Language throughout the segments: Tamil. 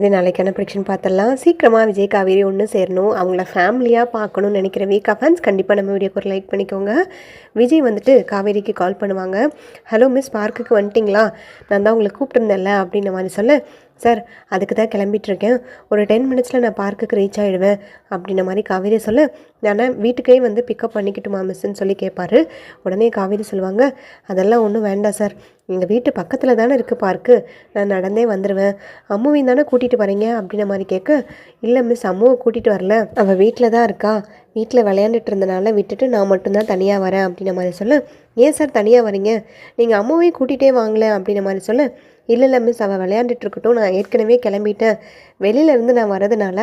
இது நாளைக்கான ப்ரிடிக்ஷன் பார்த்துடலாம். சீக்கிரமாக விஜய் காவேரி ஒன்று சேரணும், அவங்கள ஃபேமிலியாக பார்க்கணும்னு நினைக்கிற வீக்கா ஃபேன்ஸ் கண்டிப்பாக நம்ம வீடியோக்கு ஒரு லைக் பண்ணிக்கோங்க. விஜய் வந்துட்டு காவேரிக்கு கால் பண்ணுவாங்க. ஹலோ மிஸ், பார்க்குக்கு வந்துட்டிங்களா? நான் தான் உங்களை கூப்பிட்டுருந்தேன்ல அப்படின்ற மாதிரி சொல்ல, சார் அதுக்கு தான் கிளம்பிட்டுருக்கேன், ஒரு 10 மினிட்ஸில் நான் பார்க்குக்கு ரீச் ஆகிடுவேன் அப்படின்ற மாதிரி காவேரி சொல்ல, நான் வீட்டுக்கே வந்து பிக்கப் பண்ணிக்கிட்டுமா மிஸ்ன்னு சொல்லி கேட்பாரு. உடனே காவேரி சொல்லுவாங்க, அதெல்லாம் ஒன்றும் வேண்டாம் சார், எங்கள் வீட்டு பக்கத்தில் தானே இருக்குது பார்க்கு, நான் நடந்தே வந்துடுவேன், அம்முவையும் தானே கூட்டிகிட்டு வரீங்க அப்படின்ற மாதிரி கேட்க, இல்லை மிஸ் அம்முவை கூட்டிகிட்டு வரல, அவள் வீட்டில் தான் இருக்கா, வீட்டில் விளையாண்டுட்டு இருந்தனால விட்டுட்டு நான் மட்டும்தான் தனியாக வரேன் அப்படின்ற மாதிரி சொல்ல, ஏன் சார் தனியாக வரீங்க, நீங்கள் அம்மாவையும் கூட்டிகிட்டே வாங்கலை அப்படின்ற மாதிரி சொல்ல, இல்லை மிஸ் அவள் விளையாண்டுட்டு இருக்கட்டும், நான் ஏற்கனவே கிளம்பிட்டேன், வெளியிலேருந்து நான் வரதுனால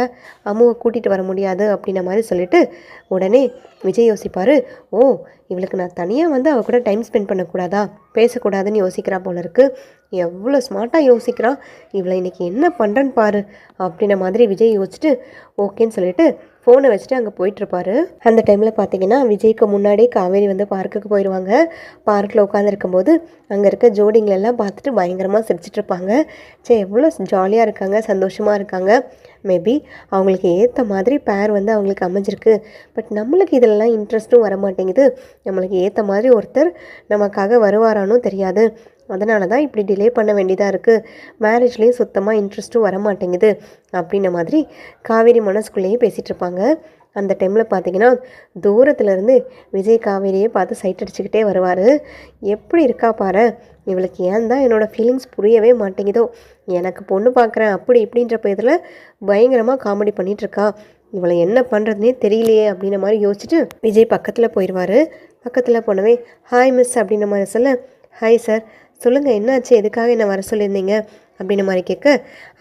அம்மாவை கூட்டிகிட்டு வர முடியாது அப்படின்ற மாதிரி சொல்லிவிட்டு உடனே விஜய் யோசிப்பார், ஓ இவளுக்கு நான் தனியாக வந்து அவள் கூட டைம் ஸ்பெண்ட் பண்ணக்கூடாதா, பேசக்கூடாதுன்னு யோசிக்கிறா போல இருக்குது, எவ்வளோ ஸ்மார்ட்டாக யோசிக்கிறா, இவளை இன்றைக்கி என்ன பண்ணுறேன்னு பாரு அப்படின்ற மாதிரி விஜய் யோசிச்சுட்டு ஓகேன்னு சொல்லிவிட்டு ஃபோனை வச்சுட்டு அங்கே போயிட்டுருப்பாரு. அந்த டைமில் பார்த்தீங்கன்னா விஜய்க்கு முன்னாடி காவேரி வந்து பார்க்குக்கு போயிடுவாங்க. பார்க்கில் உட்காந்துருக்கும்போது அங்கே இருக்க ஜோடிங்களெல்லாம் பார்த்துட்டு பயங்கரமாக சிரிச்சிட்ருப்பாங்க. சரி எவ்வளோ ஜாலியாக இருக்காங்க, சந்தோஷமாக இருக்காங்க, மேபி அவங்களுக்கு ஏற்ற மாதிரி பேர் வந்து அவங்களுக்கு அமைஞ்சிருக்கு, பட் நம்மளுக்கு இதிலலாம் இன்ட்ரெஸ்ட்டும் வர மாட்டேங்குது, நம்மளுக்கு ஏற்ற மாதிரி ஒருத்தர் நமக்காக வருவாரானும் தெரியாது, அதனால தான் இப்படி டிலே பண்ண வேண்டியதாக இருக்குது, மேரேஜ்லேயும் சுத்தமாக இன்ட்ரெஸ்ட்டும் வர மாட்டேங்குது அப்படின்ன மாதிரி காவேரி மனசுக்குள்ளேயே பேசிகிட்டு இருப்பாங்க. அந்த டைமில் பார்த்தீங்கன்னா தூரத்துலேருந்து விஜய் காவேரியை பார்த்து சைட் அடிச்சுக்கிட்டே வருவார். எப்படி இருக்கா பாரு, இவளுக்கு ஏன் தான் என்னோடய ஃபீலிங்ஸ் புரியவே மாட்டேங்குதோ, எனக்கு பொண்ணு பார்க்குறேன் அப்படி இப்படின்றப்ப இதில் பயங்கரமாக காமெடி பண்ணிகிட்ருக்கா, இவளை என்ன பண்ணுறதுனே தெரியலையே அப்படின்ற மாதிரி யோசிச்சுட்டு விஜய் பக்கத்தில் போயிடுவார். பக்கத்தில் போனவே ஹாய் மிஸ் அப்படின்ற மாதிரி சொல்ல, ஹாய் சார், சொல்லுங்கள் என்னாச்சு, எதுக்காக என்ன வர சொல்லியிருந்தீங்க அப்படின்ற மாதிரி கேட்க,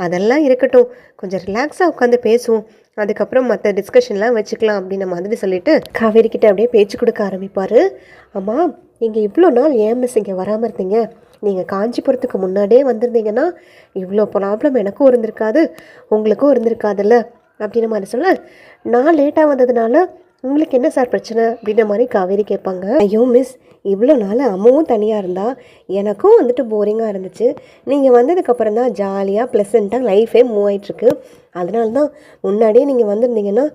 அதெல்லாம் இருக்கட்டும், கொஞ்சம் ரிலாக்ஸாக உட்காந்து பேசுவோம், அதுக்கப்புறம் மற்ற டிஸ்கஷன்லாம் வச்சுக்கலாம் அப்படின்ற மாதிரி சொல்லிவிட்டு காவேரி கிட்ட அப்படியே பேச்சு கொடுக்க ஆரம்பிப்பார். அம்மா நீங்கள் இவ்வளோ நாள் ஏன் மிஸ் இங்கே வராமல் இருந்தீங்க, நீங்கள் காஞ்சிபுரத்துக்கு முன்னாடியே வந்திருந்தீங்கன்னா இவ்வளோ ப்ராப்ளம் எனக்கும் இருந்திருக்காது உங்களுக்கும் இருந்திருக்காதுல்ல அப்படின்ற மாதிரி சொல்ல, நான் லேட்டாக வந்ததுனால உங்களுக்கு என்ன சார் பிரச்சனை அப்படின்ற மாதிரி காவேரி கேட்பாங்க. ஐயோ மிஸ், இவ்வளோ நாள் அம்மாவும் தனியாக இருந்தால் எனக்கும் வந்துட்டு போரிங்காக இருந்துச்சு, நீங்கள் வந்ததுக்கப்புறம் தான் ஜாலியாக ப்ளசண்ட்டாக லைஃபே மூவ் ஆகிட்டுருக்கு, அதனால தான் முன்னாடியே நீங்கள் வந்திருந்தீங்கன்னா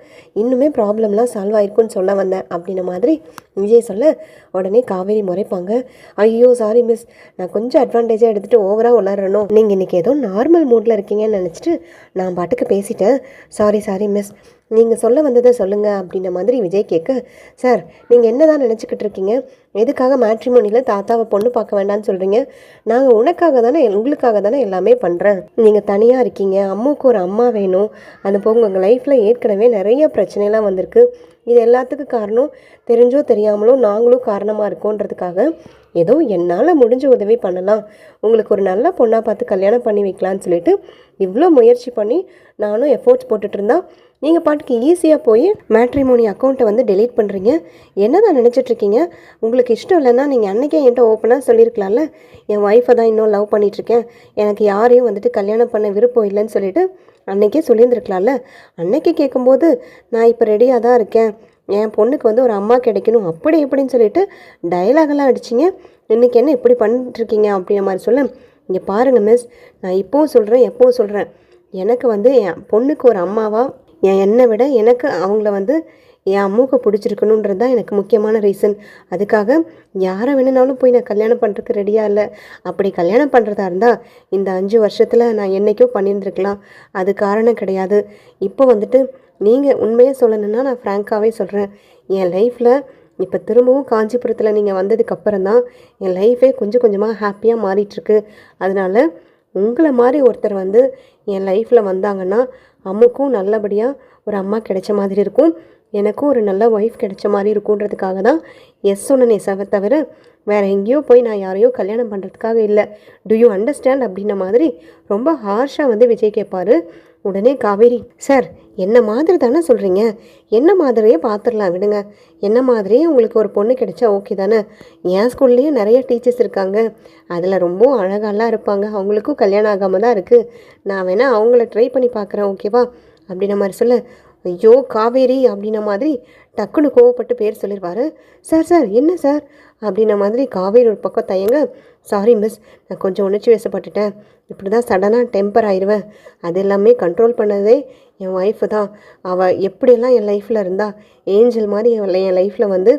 இன்னுமே ப்ராப்ளம்லாம் சால்வ் ஆகிருக்குன்னு சொல்ல வந்தேன் அப்படின்ற மாதிரி விஜய் சொல்ல, உடனே காவேரி முறைப்பாங்க. ஐயோ சாரி மிஸ், நான் கொஞ்சம் அட்வான்டேஜாக எடுத்துகிட்டு ஓவராக உளறணும், நீங்கள் இன்றைக்கி ஏதோ நார்மல் மூடில் இருக்கீங்கன்னு நினச்சிட்டு நான் பாட்டுக்கு பேசிட்டேன், சாரி மிஸ், நீங்கள் சொல்ல வந்ததை சொல்லுங்கள் அப்படின்ற மாதிரி விஜய் கேட்க, சார் நீங்கள் என்ன தான் நினச்சிக்கிட்டு இருக்கீங்க, எதுக்காக மேட்ரிமோனியில் தாத்தாவை பொண்ணு பார்க்க வேண்டாம்னு சொல்கிறீங்க, நாங்கள் உனக்காக தானே உங்களுக்காக தானே எல்லாமே பண்ணுறேன், நீங்கள் தனியாக இருக்கீங்க, அம்மாவுக்கு ஒரு அம்மா வேணும், அது போக உங்கள் லைஃப்பில் ஏற்கனவே நிறைய பிரச்சனைலாம் வந்திருக்கு, இது எல்லாத்துக்கும் காரணம் தெரிஞ்சோ தெரியாமலோ நாங்களும் காரணமாக இருக்கோன்றதுக்காக ஏதோ என்னால் முடிஞ்ச உதவி பண்ணலாம், உங்களுக்கு ஒரு நல்ல பொண்ணாக பார்த்து கல்யாணம் பண்ணி வைக்கலான்னு சொல்லிட்டு இவ்வளோ முயற்சி பண்ணி நானும் எஃபோர்ட்ஸ் போட்டுட்டு இருந்தா நீங்கள் பாட்டுக்கு ஈஸியாக போய் மேட்ரிமோனி அக்கௌண்ட்டை வந்து டெலீட் பண்ணுறீங்க, என்ன தான் நினச்சிட்ருக்கீங்க, உங்களுக்கு இஷ்டம் இல்லைன்னா நீங்கள் அன்றைக்கே என்கிட்ட ஓப்பனாக சொல்லியிருக்கலாம்ல, என் ஒய்ஃபை தான் இன்னும் லவ் பண்ணிகிட்ருக்கேன், எனக்கு யாரையும் வந்துட்டு கல்யாணம் பண்ண விருப்பம் இல்லைன்னு சொல்லிட்டு அன்றைக்கே சொல்லியிருந்துருக்கலாம்ல, அன்றைக்கி கேட்கும்போது நான் இப்போ ரெடியாக தான் இருக்கேன், என் பொண்ணுக்கு வந்து ஒரு அம்மா கிடைக்கணும் அப்படி இப்படின்னு சொல்லிட்டு டயலாகெல்லாம் அடிச்சிங்க, இன்றைக்கி என்ன இப்படி பண்ணிட்டுருக்கீங்க அப்படின்ற மாதிரி சொல்ல, இங்கே பாருங்கள் மிஸ், நான் இப்போவும் சொல்கிறேன் எப்போவும் சொல்கிறேன், எனக்கு வந்து என் பொண்ணுக்கு ஒரு அம்மாவாக என்னை விட எனக்கு அவங்கள வந்து என் அம்மாவுக்கு பிடிச்சிருக்கணுன்றது தான் எனக்கு முக்கியமான ரீசன், அதுக்காக யாரை வேணுனாலும் போய் நான் கல்யாணம் பண்ணுறதுக்கு ரெடியாக இல்லை, அப்படி கல்யாணம் பண்ணுறதா இருந்தால் இந்த 5 வருஷத்தில் நான் என்றைக்கோ பண்ணியிருந்துருக்கலாம், அது காரணம் கிடையாது, இப்போ வந்துட்டு நீங்கள் உண்மையாக சொல்லணுன்னா நான் ஃப்ராங்காகவே சொல்கிறேன், என் லைஃப்பில் இப்போ திரும்பவும் காஞ்சிபுரத்தில் நீங்கள் வந்ததுக்கப்புறம் தான் என் லைஃபே கொஞ்சம் கொஞ்சமாக ஹாப்பியாக மாறிட்டுருக்கு, அதனால் உங்களை மாதிரி ஒருத்தர் வந்து என் லைஃப்பில் வந்தாங்கன்னா அம்முக்கும் நல்லபடியாக ஒரு அம்மா கிடைச்ச மாதிரி இருக்கும், எனக்கும் ஒரு நல்ல ஒய்ஃப் கிடைச்ச மாதிரி இருக்குன்றதுக்காக தான் எஸ் சொன்னனே தவிர வேறு எங்கேயோ போய் நான் யாரையோ கல்யாணம் பண்ணுறதுக்காக இல்லை, டு யூ அண்டர்ஸ்டாண்ட் அப்படின்ன மாதிரி ரொம்ப ஹார்ஷாக வந்து விஜய் கேட்பார். உடனே காவேரி, சார் என்ன மாதிரி தானே சொல்கிறீங்க, என்ன மாதிரியே பார்த்துடலாம் விடுங்க, என்ன மாதிரியே உங்களுக்கு ஒரு பொண்ணு கிடைச்சா ஓகே தானே, என் ஸ்கூல்லேயும் நிறைய டீச்சர்ஸ் இருக்காங்க, அதில் ரொம்ப அழகாலாம் இருப்பாங்க, அவங்களுக்கும் கல்யாணம் ஆகாமல் தான் இருக்குது, நான் வேணால் அவங்கள ட்ரை பண்ணி பார்க்குறேன் ஓகேவா அப்படின்ற மாதிரி சொல்ல, ஐயோ காவேரி அப்படின்ன மாதிரி டக்குன்னு கோவப்பட்டு பேர் சொல்லிடுவார். சார் சார் என்ன சார் அப்படின்ன மாதிரி காவேரி ஒரு பக்கம் தயங்க, சாரி மிஸ், நான் கொஞ்சம் உணர்ச்சி வசப்பட்டுட்டேன், இப்படி தான் சடனாக டெம்பர் ஆயிடுவேன், அது எல்லாமே கண்ட்ரோல் பண்ணதே என் ஒய்ஃபு தான். அவள் எப்படியெல்லாம் என் லைஃப்பில் இருந்தா, ஏஞ்சல் மாதிரி என் லைஃப்பில் வந்து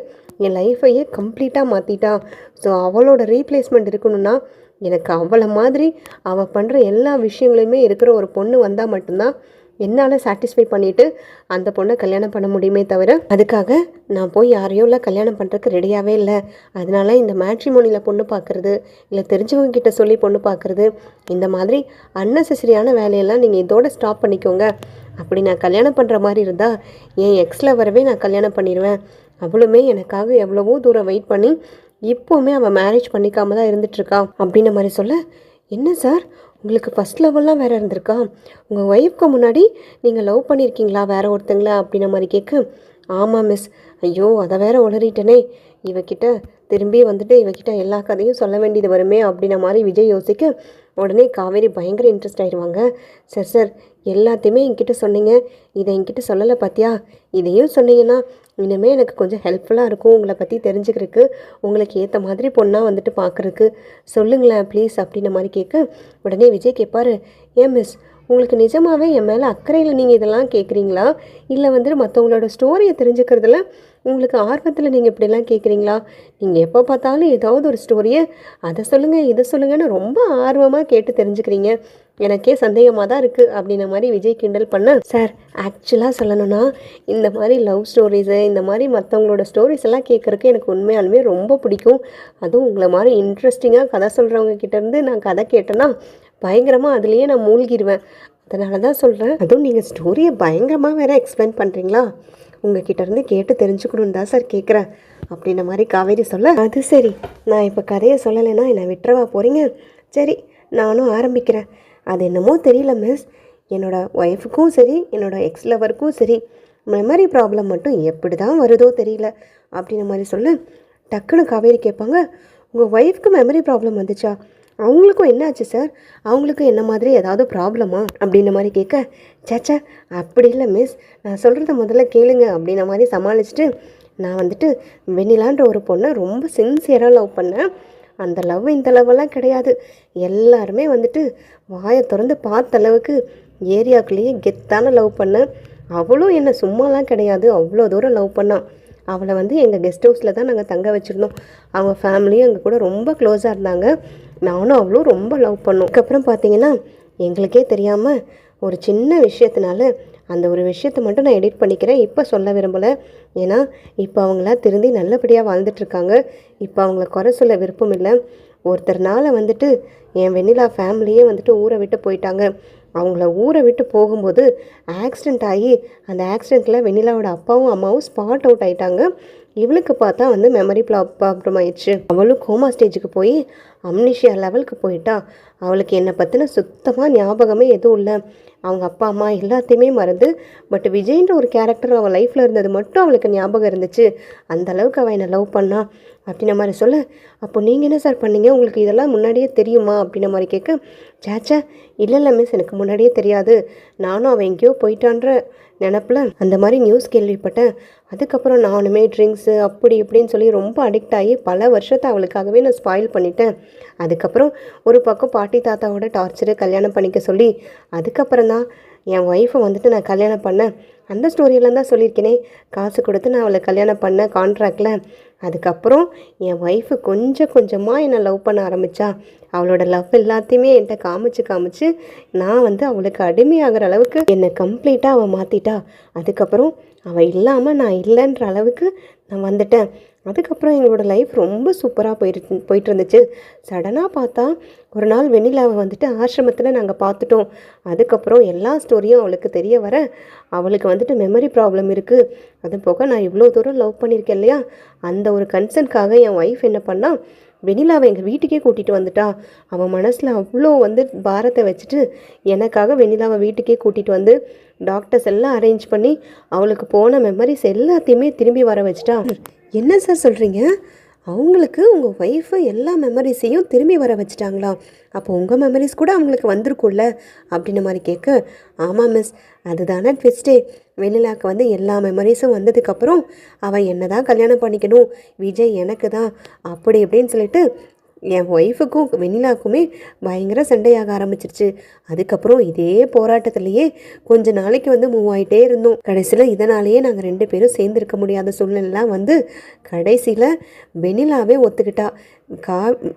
என் லைஃப்பையே கம்ப்ளீட்டாக மாற்றிட்டா. ஸோ அவளோட ரீப்ளேஸ்மெண்ட் இருக்கணும்னா எனக்கு அவளை மாதிரி அவள் பண்ணுற எல்லா விஷயங்களையுமே இருக்கிற ஒரு பொண்ணு வந்தால் மட்டும்தான் என்னால் சாட்டிஸ்ஃபை பண்ணிவிட்டு அந்த பொண்ணை கல்யாணம் பண்ண முடியுமே தவிர, அதுக்காக நான் போய் யாரையோ இல்லை கல்யாணம் பண்ணுறதுக்கு ரெடியாகவே இல்லை. அதனால இந்த மேட்ரிமோனியில் பொண்ணு பார்க்குறது, இல்லை தெரிஞ்சவங்க கிட்ட சொல்லி பொண்ணு பார்க்குறது, இந்த மாதிரி அன்னெசரியான வேலையெல்லாம் நீங்கள் இதோட ஸ்டாப் பண்ணிக்கோங்க. அப்படி நான் கல்யாணம் பண்ணுற மாதிரி இருந்தால் என் எக்ஸில் வரவே நான் கல்யாணம் பண்ணிடுவேன். அவளுமே எனக்காக எவ்வளவோ தூரம் வெயிட் பண்ணி இப்போவுமே அவள் மேரேஜ் பண்ணிக்காம தான் இருந்துகிட்ருக்கா அப்படின்ன மாதிரி சொல்ல, என்ன சார் உங்களுக்கு ஃபஸ்ட் லெவல்லாம் வேறு இருந்திருக்கா, உங்கள் ஒய்ஃப்க்கு முன்னாடி நீங்கள் லவ் பண்ணியிருக்கீங்களா வேறு ஒருத்தங்களா அப்படின்ன மாதிரி கேட்க, ஆமாம் மிஸ், ஐயோ அதை வேற உளறிட்டனே, இவகிட்ட திரும்பி வந்துட்டு இவகிட்ட எல்லா கதையும் சொல்ல வேண்டியது வருமே அப்படின்ன மாதிரி விஜய் யோசிக்க, உடனே காவேரி பயங்கர இன்ட்ரெஸ்ட் ஆயிடுவாங்க. சார் சார் எல்லாத்தையுமே என்கிட்ட சொன்னீங்க, இதை என்கிட்ட சொல்லலை பார்த்தியா, இதையும் சொன்னீங்கன்னா இனிமேல் எனக்கு கொஞ்சம் ஹெல்ப்ஃபுல்லாக இருக்கும் உங்களை பற்றி தெரிஞ்சுக்கிறதுக்கு, உங்களுக்கு ஏற்ற மாதிரி பொண்ணாக வந்துட்டு பார்க்குறக்கு சொல்லுங்களேன் ப்ளீஸ் அப்படின்ன மாதிரி கேட்க, உடனே விஜய் கேட்பார், ஏன் மிஸ் உங்களுக்கு நிஜமாகவே என் மேலே அக்கறையில் நீங்கள் இதெல்லாம் கேட்குறீங்களா, இல்லை வந்துட்டு மற்றவங்களோட ஸ்டோரியை தெரிஞ்சுக்கிறதுல உங்களுக்கு ஆர்வத்தில் நீங்கள் இப்படிலாம் கேட்குறீங்களா, நீங்கள் எப்போ பார்த்தாலும் ஏதாவது ஒரு ஸ்டோரியை அதை சொல்லுங்கள் இதை சொல்லுங்கன்னு ரொம்ப ஆர்வமாக கேட்டு தெரிஞ்சுக்கிறீங்க, எனக்கே சந்தேகமாக தான் இருக்குது அப்படின்ன மாதிரி விஜய் கிண்டல் பண்ண, சார் ஆக்சுவலாக சொல்லணும்னா இந்த மாதிரி லவ் ஸ்டோரிஸு இந்த மாதிரி மற்றவங்களோட ஸ்டோரிஸ் எல்லாம் கேட்குறக்கு எனக்கு உண்மையாலுமே ரொம்ப பிடிக்கும். அதுவும் உங்களை மாதிரி இன்ட்ரெஸ்டிங்காக கதை சொல்கிறவங்க கிட்டேருந்து நான் கதை கேட்டேன்னா பயங்கரமாக அதுலேயே நான் மூழ்கிடுவேன். அதனால தான் சொல்கிறேன். அதுவும் நீங்கள் ஸ்டோரியை பயங்கரமாக வேறு எக்ஸ்பிளைன் பண்ணுறீங்களா, உங்கள் கிட்டேருந்து கேட்டு தெரிஞ்சுக்கணுன்னு தான் சார் கேட்குறேன் அப்படின்ன மாதிரி காவேரி சொல்ல, அது சரி, நான் இப்போ கதையை சொல்லலைன்னா என்னை விட்டுறவா போகிறீங்க, சரி நானும் ஆரம்பிக்கிறேன். அது என்னமோ தெரியல மிஸ், என்னோடய ஒய்ஃபுக்கும் சரி என்னோடய எக்ஸ் லவருக்கும் சரி மெமரி ப்ராப்ளம் மட்டும் எப்படி தான் வருதோ தெரியல அப்படின்ன மாதிரி சொல்ல, டக்குன்னு காவேரி கேட்பாங்க, உங்கள் ஒய்ஃப்க்கு மெமரி ப்ராப்ளம் வந்துச்சா, அவங்களுக்கும் என்ன ஆச்சு சார், அவங்களுக்கும் என்ன மாதிரி ஏதாவது ப்ராப்ளமா அப்படின்ன மாதிரி கேட்க, சேச்சா அப்படி இல்லை மிஸ், நான் சொல்கிறத முதல்ல கேளுங்க அப்படின்ன மாதிரி சமாளிச்சுட்டு, நான் வந்துட்டு வெண்ணிலான்ற ஒரு பொண்ணை ரொம்ப சின்சியராக லவ் பண்ணேன். அந்த லவ் இந்த லவ்வெல்லாம் கிடையாது, எல்லாருமே வந்துட்டு வாயை திறந்து பார்த்த அளவுக்கு ஏரியாக்குள்ளேயே கெத்தான லவ் பண்ணேன். அவளும் என்னை சும்மாலாம் கிடையாது, அவ்வளோ தூரம் லவ் பண்ணான். அவளை வந்து எங்கள் கெஸ்ட் ஹவுஸில் தான் நாங்கள் தங்க வச்சுருந்தோம். அவங்க ஃபேமிலியும் எங்கள் கூட ரொம்ப க்ளோஸாக இருந்தாங்க. நானும் அவளும் ரொம்ப லவ் பண்ணோம். அதுக்கப்புறம் பார்த்தீங்கன்னா எங்களுக்கே தெரியாமல் ஒரு சின்ன விஷயத்தினால அந்த ஒரு விஷயத்தை மட்டும் நான் எடிட் பண்ணிக்கிறேன், இப்போ சொல்ல விரும்பலை. ஏன்னா இப்போ அவங்கள திருந்தி நல்லபடியாக வாழ்ந்துட்டுருக்காங்க. இப்போ அவங்கள குறை சொல்ல விருப்பம் இல்லை. ஒருத்தர்னால வந்துட்டு என் வெண்ணிலா ஃபேமிலியே வந்துட்டு ஊரை விட்டு போயிட்டாங்க. அவங்கள ஊரை விட்டு போகும்போது ஆக்சிடெண்ட் ஆகி அந்த ஆக்சிடெண்ட்டில் வெண்ணிலாவோட அப்பாவும் அம்மாவும் ஸ்பாட் அவுட் ஆகிட்டாங்க. இவளுக்கு பார்த்தா வந்து மெமரி ப்ராப்ளம் ஆயிடுச்சு. அவளும் கோமா ஸ்டேஜுக்கு போய் அம்னிஷியா லெவலுக்கு போயிட்டா. அவளுக்கு என்னை பற்றின சுத்தமாக ஞாபகமே எதுவும் இல்லை. அவங்க அப்பா அம்மா எல்லாத்தையுமே மறந்து, பட் விஜய்ன்ற ஒரு கேரக்டர் அவள் லைஃப்பில் இருந்தது மட்டும் அவளுக்கு ஞாபகம் இருந்துச்சு. அந்த அளவுக்கு அவள் என்னை லவ் பண்ணா அப்படின்ன மாதிரி சொல்ல, அப்போ நீங்கள் என்ன சார் பண்ணீங்க, உங்களுக்கு இதெல்லாம் முன்னாடியே தெரியுமா அப்படின்ன மாதிரி கேட்க, சேச்சா இல்லை மிஸ், எனக்கு முன்னாடியே தெரியாது, நானும் அவன் எங்கேயோ போயிட்டான்ற நினப்பில் அந்த மாதிரி நியூஸ் கேள்விப்பட்டேன். அதுக்கப்புறம் நானுமே ட்ரிங்க்ஸு அப்படி இப்படின்னு சொல்லி ரொம்ப அடிக்ட் ஆகி பல வருஷத்தை அவளுக்காகவே நான் ஸ்பாயில் பண்ணிட்டேன். அதுக்கப்புறம் ஒரு பக்கம் பாட்டி தாத்தாவோட டார்ச்சரு கல்யாணம் பண்ணிக்க சொல்லி, அதுக்கப்புறம் தான் என் ஒய்ஃபை வந்துட்டு நான் கல்யாணம் பண்ணேன். அந்த ஸ்டோரியெல்லாம் தான் சொல்லியிருக்கேனே, காசு கொடுத்து நான் அவளை கல்யாணம் பண்ணேன் கான்ட்ராக்டில். அதுக்கப்புறம் என் ஒய்ஃபு கொஞ்சம் கொஞ்சமாக என்னை லவ் பண்ண ஆரம்பித்தா. அவளோட லவ் எல்லாத்தையுமே என்கிட்ட காமிச்சு நான் வந்து அவளுக்கு அடிமையாகிற அளவுக்கு என்னை கம்ப்ளீட்டாக அவள் மாற்றிட்டா. அதுக்கப்புறம் அவள் இல்லாமல் நான் இல்லைன்ற அளவுக்கு நான் வந்துட்டேன். அதுக்கப்புறம் எங்களோட லைஃப் ரொம்ப சூப்பராக போயிட்டு இருந்துச்சு. சடனாக பார்த்தா ஒரு நாள் வெண்ணிலாவை வந்துட்டு ஆசிரமத்தில் நாங்கள் பார்த்துட்டோம். அதுக்கப்புறம் எல்லா ஸ்டோரியும் அவளுக்கு தெரிய வர, அவளுக்கு வந்துட்டு மெமரி ப்ராப்ளம் இருக்குது. அது போக நான் இவ்வளோ தூரம் லவ் பண்ணியிருக்கேன் இல்லையா, அந்த ஒரு கன்சர்னுக்காக என் ஒய்ஃப் என்ன பண்ணால் வெண்ணிலாவை எங்கள் வீட்டுக்கே கூட்டிகிட்டு வந்துட்டா. அவன் மனசில் அவ்வளோ வந்து பாரத்தை வச்சுட்டு எனக்காக வெண்ணிலாவை வீட்டுக்கே கூட்டிகிட்டு வந்து டாக்டர்ஸ் எல்லாம் அரேஞ்ச் பண்ணி அவளுக்கு போன மெமரிஸ் எல்லாத்தையுமே திரும்பி வர வச்சுட்டா. என்ன சார் சொல்கிறீங்க, அவங்களுக்கு உங்கள் ஒய்ஃபு எல்லா மெமரிஸையும் திரும்பி வர வச்சுட்டாங்களா? அப்போ உங்கள் மெமரிஸ் கூட அவங்களுக்கு வந்திருக்கும்ல அப்படின்ன மாதிரி கேட்க, ஆமாம் மிஸ், அதுதானே ட்விஸ்ட்டே. வெண்ணிலாவுக்கு வந்து எல்லா மெமரிஸும் வந்ததுக்கப்புறம் அவன் என்ன தான் கல்யாணம் பண்ணிக்கணும், விஜய் எனக்கு தான், அப்படி இப்படின்னு சொல்லிட்டு என் ஒய்ஃபுக்கும் வெண்ணிலாவுக்குமே பயங்கர சண்டையாக ஆரம்பிச்சிருச்சு. அதுக்கப்புறம் இதே போராட்டத்திலேயே கொஞ்ச நாளைக்கு வந்து மூவ் ஆகிட்டே இருந்தோம். கடைசியில் இதனாலேயே நாங்கள் 2 பேரும் சேர்ந்துருக்க முடியாத சூழ்நிலைலாம் வந்து கடைசியில் வெண்ணிலாவே ஒத்துக்கிட்டா.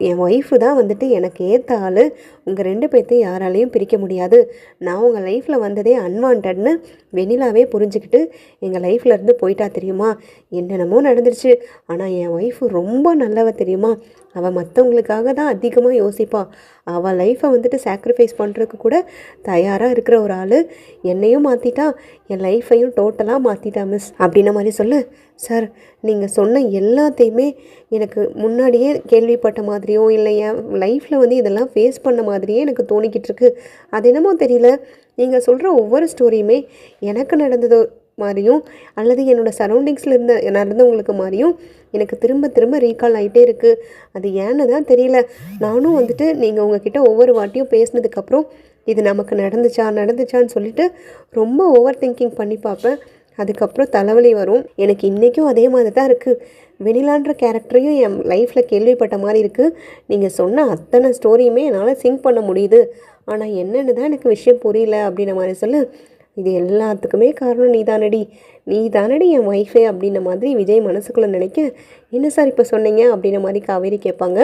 என் ஒய்ஃபு தான் வந்துட்டு எனக்கு ஏற்ற ஆள், உங்கள் 2 பேர்த்தையும் யாராலையும் பிரிக்க முடியாது, நான் உங்கள் லைஃப்பில் வந்ததே அன்வான்ட்னு வெண்ணிலாவே புரிஞ்சுக்கிட்டு எங்கள் லைஃப்லேருந்து போயிட்டா தெரியுமா. என்னென்னமோ நடந்துருச்சு, ஆனால் என் ஒய்ஃபு ரொம்ப நல்லவ தெரியுமா. அவள் மற்றவங்களுக்காக தான் அதிகமாக யோசிப்பாள். அவள் லைஃப்பை வந்துட்டு சாக்ரிஃபைஸ் பண்ணுறதுக்கு கூட தயாராக இருக்கிற ஒரு ஆள் என்னையும் மாற்றிட்டா, என் லைஃப்பையும் டோட்டலாக மாற்றிட்டா மிஸ் அப்படின்ன மாதிரி சொல்லு. சார், நீங்கள் சொன்ன எல்லாத்தையுமே எனக்கு முன்னாடியே கேள்விப்பட்ட மாதிரியோ இல்லை என் லைஃப்பில் வந்து இதெல்லாம் ஃபேஸ் பண்ண மாதிரியே எனக்கு தோணிக்கிட்டு இருக்கு. அது என்னமோ தெரியல, நீங்கள் சொல்கிற ஒவ்வொரு ஸ்டோரியுமே எனக்கு நடந்தது மாதிரியும் அல்லது என்னோடய சரௌண்டிங்ஸில் நடந்தவங்களுக்கு மாதிரியும் எனக்கு திரும்ப திரும்ப ரீகால் ஆகிட்டே இருக்குது. அது ஏன்னு தான் தெரியல. நானும் வந்துட்டு நீங்கள் உங்ககிட்ட ஒவ்வொரு வாட்டியும் பேசினதுக்கப்புறம் இது நமக்கு நடந்துச்சான்னு சொல்லிட்டு ரொம்ப ஓவர் திங்கிங் பண்ணி பார்ப்பேன். அதுக்கப்புறம் தலைவலி வரும். எனக்கு இன்றைக்கும் அதே மாதிரி தான் இருக்குது. வெண்ணிலான்ற கேரக்டரையும் என் லைஃப்பில் கேள்விப்பட்ட மாதிரி இருக்குது. நீங்கள் சொன்ன அத்தனை ஸ்டோரியுமே என்னால் சிங்க் பண்ண முடியுது. ஆனால் என்னென்னு தான் எனக்கு விஷயம் புரியல அப்படின்ன மாதிரி சொல்லு. இது எல்லாத்துக்குமே காரணம் நீ தானடி என் ஒய்ஃபே அப்படின்ன மாதிரி விஜய் மனசுக்குள்ளே நினைக்க, என்ன சார் இப்போ சொன்னீங்க அப்படின்ன மாதிரி காவேரி கேட்பாங்க.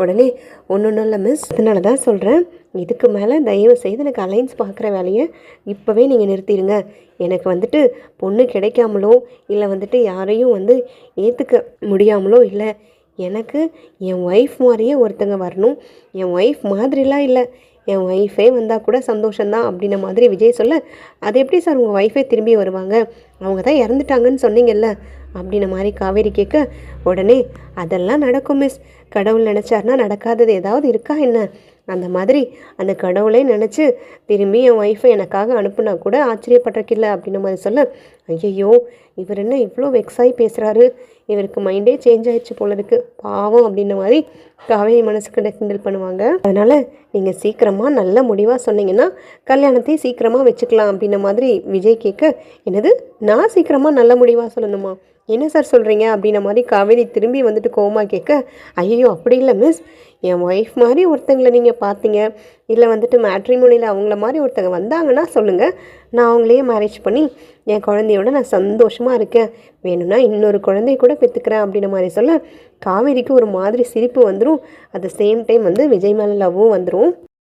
உடனே ஒன்றும் இல்லை மிஸ், அதனால தான் சொல்கிறேன், இதுக்கு மேலே தயவு செய்து எனக்கு அலைன்ஸ் பார்க்குற வேலையை இப்போவே நீங்கள் நிறுத்திடுங்க. எனக்கு வந்துட்டு பொண்ணு கிடைக்காமலோ இல்லை வந்துட்டு யாரையும் வந்து ஏற்றுக்க முடியாமலோ இல்லை, எனக்கு என் ஒய்ஃப் மாதிரியே ஒருத்தங்க வரணும். என் ஒய்ஃப் மாதிரிலாம் இல்லை, என் ஒய்ஃபே வந்தால் கூட சந்தோஷந்தான் அப்படின்ன மாதிரி விஜய் சொல்ல, அது எப்படி சார் உங்கள் ஒய்ஃபே திரும்பி வருவாங்க, அவங்க தான் இறந்துட்டாங்கன்னு சொன்னீங்கல்ல அப்படின்ன மாதிரி காவேரி கேட்க, உடனே அதெல்லாம் நடக்கும் மிஸ், கடவுள் நினச்சார்னா நடக்காதது ஏதாவது இருக்கா என்ன, அந்த மாதிரி அந்த கடவுளே நினச்சி திரும்பி என் ஒய்ஃபை எனக்காக அனுப்புனா கூட ஆச்சரியப்பட்டிருக்கில்ல அப்படின்ன மாதிரி சொல்ல, ஐயையோ இவர் என்ன இவ்வளோ வெக்ஸாகி பேசுகிறாரு, இவருக்கு மைண்டே சேஞ்ச் ஆகிடுச்சு போல இருக்குது பாவம் அப்படின்ன மாதிரி காவேரி மனசுக்கு கிண்டல் பண்ணுவாங்க. அதனால் நீங்கள் சீக்கிரமாக நல்ல முடிவாக சொன்னீங்கன்னா கல்யாணத்தையும் சீக்கிரமாக வச்சுக்கலாம் அப்படின்ன மாதிரி விஜய் கேட்க, என்னது நான் சீக்கிரமாக நல்ல முடிவாக சொல்லணுமா, என்ன சார் சொல்கிறீங்க அப்படின்ன மாதிரி காவேரி திரும்பி வந்துட்டு கோவமாக கேட்க, ஐயோ அப்படி இல்லை மிஸ், என் ஒய்ஃப் மாதிரி ஒருத்தங்களை நீங்கள் பார்த்தீங்க இல்லை வந்துட்டு மேட்ரிமோனியில் அவங்கள மாதிரி ஒருத்தங்க வந்தாங்கன்னா சொல்லுங்கள், நான் அவங்களையே மேரேஜ் பண்ணி என் குழந்தையோட நான் சந்தோஷமாக இருக்கேன், வேணும்னா இன்னொரு குழந்தைய கூட பெற்றுக்கிறேன் அப்படின்ன மாதிரி சொல்ல காவேரிக்கு ஒரு மாதிரி சிரிப்பு வந்துடும். அட் த சேம் டைம் வந்து விஜய் மேலே லவ்வும் வந்துடும்.